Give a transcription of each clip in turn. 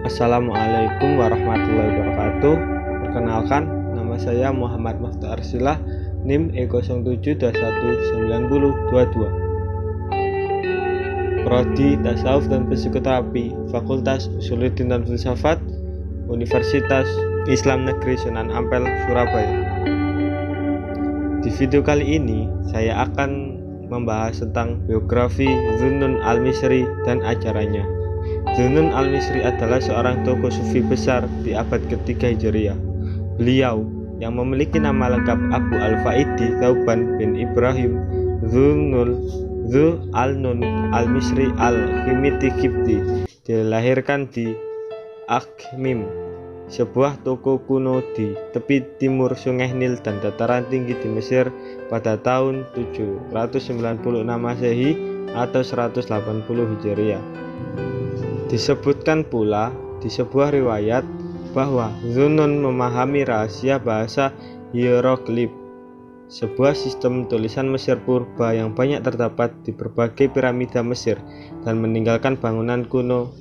Assalamualaikum warahmatullahi wabarakatuh. Perkenalkan, nama saya Muhammad Mafta Arsilah, NIM E07219022. Prodi Tasawuf dan Psikoterapi, Fakultas Usuluddin dan Filsafat, Universitas Islam Negeri Sunan Ampel, Surabaya. Di video kali ini, saya akan membahas tentang biografi Zunnun al-Misri dan ajarannya. Zunnun al-Misri adalah seorang tokoh sufi besar di abad ketiga Hijriah. Beliau yang memiliki nama lengkap Abu al-Faidi Thauban bin Ibrahim Zu al-Nun al-Misri al-Khimiti Qibti dilahirkan di Akhmim, sebuah toko kuno di tepi timur Sungai Nil dan dataran tinggi di Mesir pada tahun 796 Masehi atau 180 Hijriah. Disebutkan pula di sebuah riwayat bahwa Zunnun memahami rahasia bahasa hieroglif, sebuah sistem tulisan Mesir purba yang banyak terdapat di berbagai piramida Mesir, dan meninggalkan bangunan kuno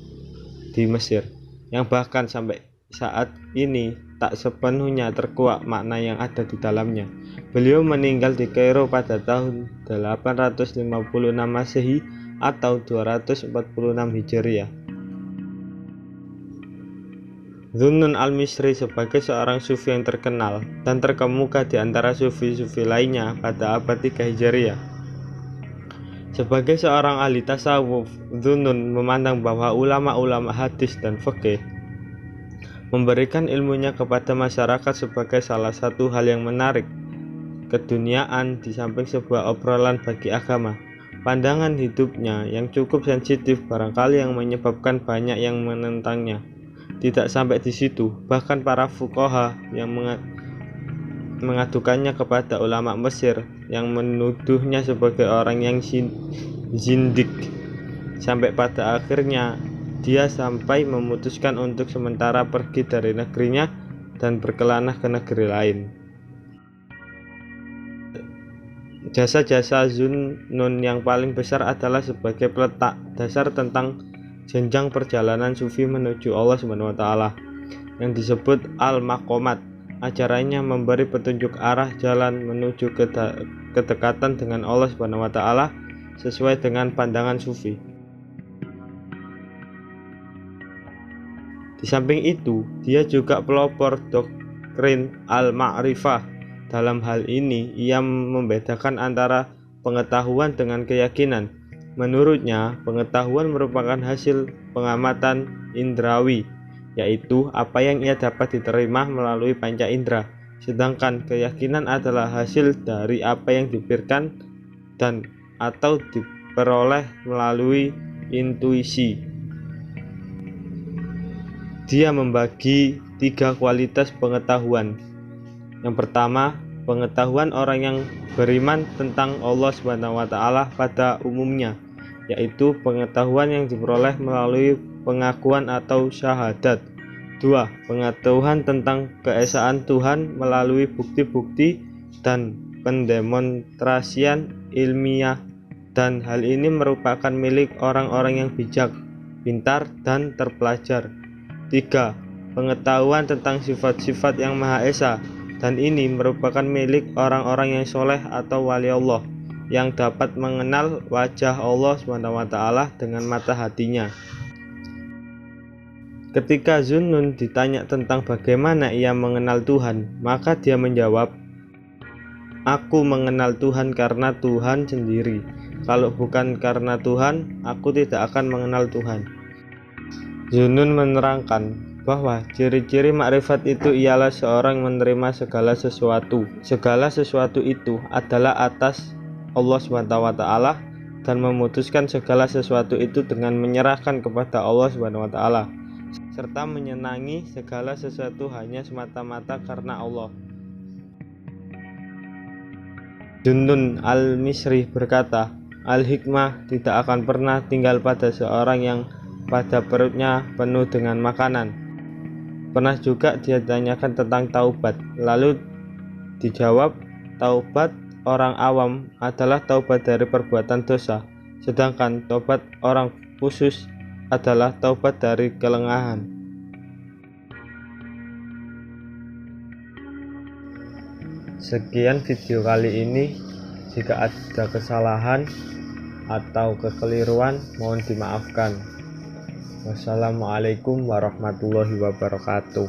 di Mesir yang bahkan sampai saat ini tak sepenuhnya terkuak makna yang ada di dalamnya. Beliau meninggal di Kairo pada tahun 856 Masehi atau 246 Hijriah. Zunnun al-Misri sebagai seorang sufi yang terkenal dan terkemuka di antara sufi-sufi lainnya pada abad 3 Hijriah. Sebagai seorang ahli tasawuf, Zunnun memandang bahwa ulama-ulama hadis dan fikih memberikan ilmunya kepada masyarakat sebagai salah satu hal yang menarik keduniaan di samping sebuah obrolan bagi agama. Pandangan hidupnya yang cukup sensitif barangkali yang menyebabkan banyak yang menentangnya. Tidak sampai di situ, bahkan para fuqaha yang mengadukannya kepada ulama Mesir yang menuduhnya sebagai orang yang zindik. Sampai pada akhirnya dia sampai memutuskan untuk sementara pergi dari negerinya dan berkelana ke negeri lain. Jasa-jasa Zunnun yang paling besar adalah sebagai peletak dasar tentang jenjang perjalanan sufi menuju Allah SWT yang disebut al-maqamat. Ajarannya memberi petunjuk arah jalan menuju kedekatan dengan Allah SWT sesuai dengan pandangan sufi. Di samping itu, dia juga pelopor doktrin al-ma'rifah. Dalam hal ini, ia membedakan antara pengetahuan dengan keyakinan. Menurutnya, pengetahuan merupakan hasil pengamatan indrawi, yaitu apa yang ia dapat diterima melalui panca indera, sedangkan keyakinan adalah hasil dari apa yang dipikirkan dan atau diperoleh melalui intuisi. Dia membagi 3 kualitas pengetahuan. Yang pertama, pengetahuan orang yang beriman tentang Allah SWT pada umumnya, yaitu pengetahuan yang diperoleh melalui pengakuan atau syahadat. 2. Pengetahuan tentang keesaan Tuhan melalui bukti-bukti dan pendemonstrasian ilmiah, dan hal ini merupakan milik orang-orang yang bijak, pintar, dan terpelajar. 3. Pengetahuan tentang sifat-sifat yang Maha Esa, dan ini merupakan milik orang-orang yang soleh atau wali Allah yang dapat mengenal wajah Allah SWT dengan mata hatinya. Ketika Zunnun ditanya tentang bagaimana ia mengenal Tuhan, maka dia menjawab, "Aku mengenal Tuhan karena Tuhan sendiri. Kalau bukan karena Tuhan, aku tidak akan mengenal Tuhan." Zunnun menerangkan bahwa ciri-ciri makrifat itu ialah seorang menerima segala sesuatu. Segala sesuatu itu adalah atas Allah SWT dan memutuskan segala sesuatu itu dengan menyerahkan kepada Allah SWT, serta menyenangi segala sesuatu hanya semata-mata karena Allah. Zunnun al-Misri berkata, "Al-hikmah tidak akan pernah tinggal pada seorang yang pada perutnya penuh dengan makanan." Pernah juga dia ditanyakan tentang taubat, lalu dijawab, taubat orang awam adalah taubat dari perbuatan dosa, sedangkan taubat orang khusus adalah taubat dari kelengahan. Sekian video kali ini. Jika ada kesalahan atau kekeliruan mohon dimaafkan. Wassalamualaikum warahmatullahi wabarakatuh.